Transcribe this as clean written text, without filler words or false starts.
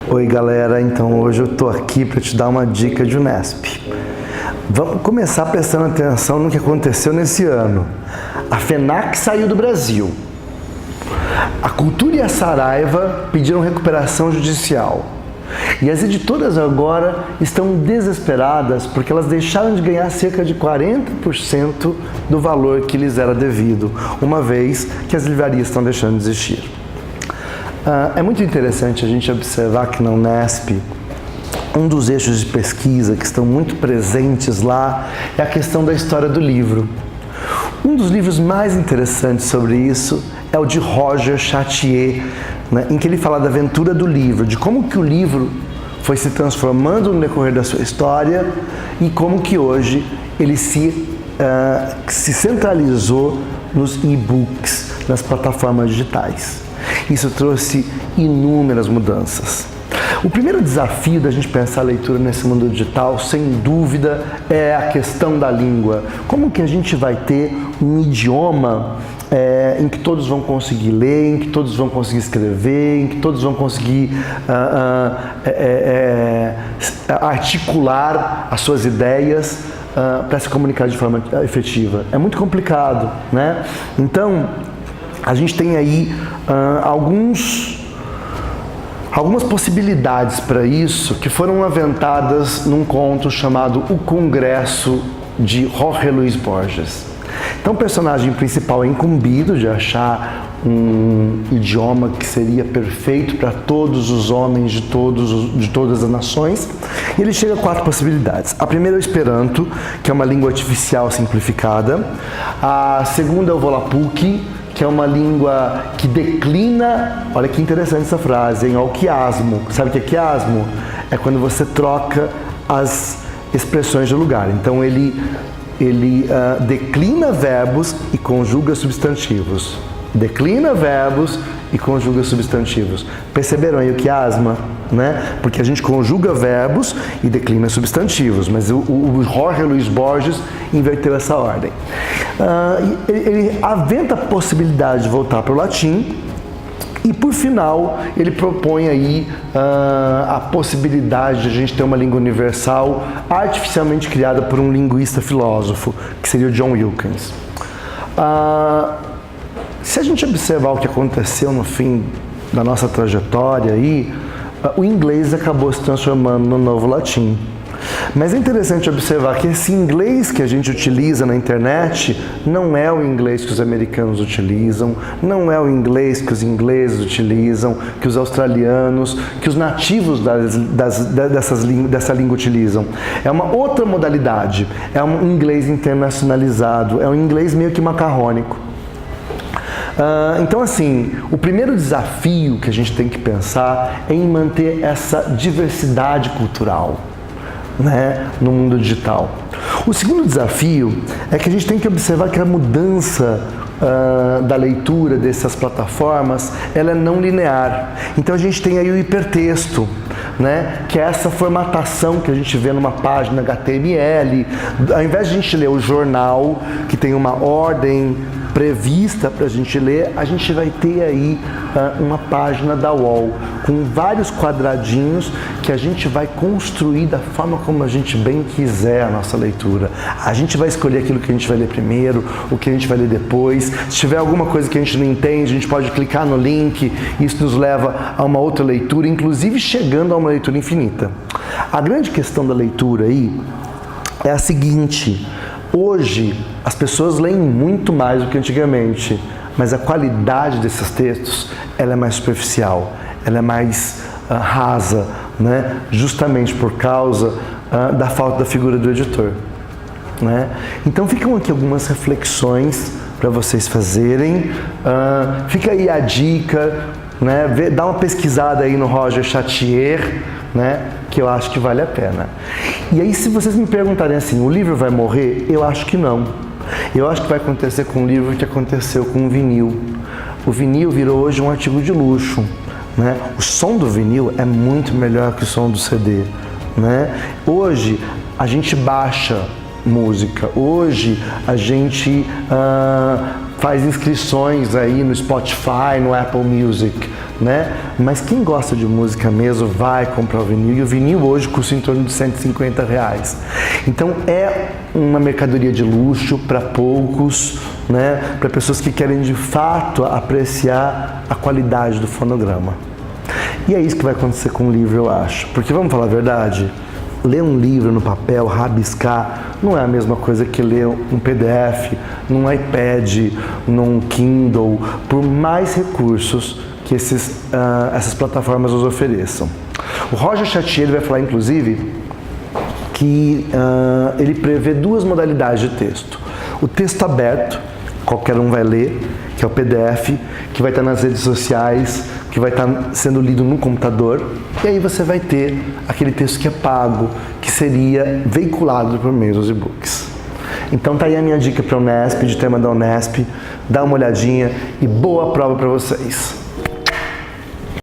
Oi galera, então hoje eu tô aqui para te dar uma dica de Unesp. Vamos começar prestando atenção no que aconteceu nesse ano. A FENAC saiu do Brasil. A Cultura e a Saraiva pediram recuperação judicial. E as editoras agora estão desesperadas porque elas deixaram de ganhar cerca de 40% do valor que lhes era devido, uma vez que as livrarias estão deixando de existir. É muito interessante a gente observar que na Unesp, um dos eixos de pesquisa que estão muito presentes lá é a questão da história do livro. Um dos livros mais interessantes sobre isso é o de Roger Chartier, né, em que ele fala da aventura do livro, de como que o livro foi se transformando no decorrer da sua história e como que hoje ele se centralizou nos e-books, nas plataformas digitais. Isso trouxe inúmeras mudanças. O primeiro desafio da gente pensar a leitura nesse mundo digital, sem dúvida, é a questão da língua. Como que a gente vai ter um idioma em que todos vão conseguir ler, em que todos vão conseguir escrever, em que todos vão conseguir articular as suas ideias para se comunicar de forma efetiva? É muito complicado, né? Então, a gente tem aí algumas possibilidades para isso que foram aventadas num conto chamado O Congresso, de Jorge Luis Borges. Então o personagem principal é incumbido de achar um idioma que seria perfeito para todos os homens de todas as nações, e ele chega a 4 possibilidades. A primeira é o Esperanto, que é uma língua artificial simplificada. A segunda é o Volapük, que é uma língua que declina, olha que interessante essa frase, hein? Ao quiasmo. Sabe o que é quiasmo? É quando você troca as expressões de lugar. Então ele declina verbos e conjuga substantivos. Declina verbos e conjuga substantivos. Perceberam aí o quiasma? Né? Porque a gente conjuga verbos e declina substantivos, mas o Jorge Luis Borges inverteu essa ordem. Ele aventa a possibilidade de voltar para o latim e, por final, ele propõe aí a possibilidade de a gente ter uma língua universal artificialmente criada por um linguista filósofo, que seria o John Wilkins. Se a gente observar o que aconteceu no fim da nossa trajetória aí, o inglês acabou se transformando no novo latim. Mas é interessante observar que esse inglês que a gente utiliza na internet não é o inglês que os americanos utilizam, não é o inglês que os ingleses utilizam, que os australianos, que os nativos dessa língua utilizam. É uma outra modalidade, é um inglês internacionalizado, é um inglês meio que macarrônico. Então, assim, o primeiro desafio que a gente tem que pensar é em manter essa diversidade cultural, né, no mundo digital. O segundo desafio é que a gente tem que observar que a mudança da leitura dessas plataformas, ela é não linear. Então a gente tem aí o hipertexto, né, que é essa formatação que a gente vê numa página HTML. Ao invés de a gente ler o jornal, que tem uma ordem prevista para a gente ler, a gente vai ter aí uma página da UOL com vários quadradinhos que a gente vai construir da forma como a gente bem quiser a nossa leitura. A gente vai escolher aquilo que a gente vai ler primeiro, o que a gente vai ler depois. Se tiver alguma coisa que a gente não entende, a gente pode clicar no link, isso nos leva a uma outra leitura, inclusive chegando a uma leitura infinita. A grande questão da leitura aí é a seguinte: hoje as pessoas leem muito mais do que antigamente, mas a qualidade desses textos ela é mais superficial, ela é mais rasa, né? Justamente por causa da falta da figura do editor, né? Então ficam aqui algumas reflexões para vocês fazerem. Fica aí a dica, né? Dá uma pesquisada aí no Roger Chartier, né? Que eu acho que vale a pena. E aí, se vocês me perguntarem assim, o livro vai morrer? Eu acho que não. Eu acho que vai acontecer com o livro o que aconteceu com o vinil. O vinil virou hoje um artigo de luxo, né? O som do vinil é muito melhor que o som do CD, né? Hoje a gente baixa música, hoje a gente faz inscrições aí no Spotify, no Apple Music, né? Mas quem gosta de música mesmo vai comprar o vinil, e o vinil hoje custa em torno de R$150. Então é uma mercadoria de luxo para poucos, né? Para pessoas que querem de fato apreciar a qualidade do fonograma. E é isso que vai acontecer com o livro, eu acho. Porque vamos falar a verdade, ler um livro no papel, rabiscar, não é a mesma coisa que ler um PDF, num iPad, num Kindle, por mais recursos que essas plataformas nos ofereçam. O Roger Chartier vai falar, inclusive, que ele prevê duas modalidades de texto. O texto aberto, qualquer um vai ler, que é o PDF, que vai estar nas redes sociais, que vai estar sendo lido no computador, e aí você vai ter aquele texto que é pago, que seria veiculado por meio dos e-books. Então tá aí a minha dica para a Unesp, de tema da Unesp, dá uma olhadinha e boa prova para vocês!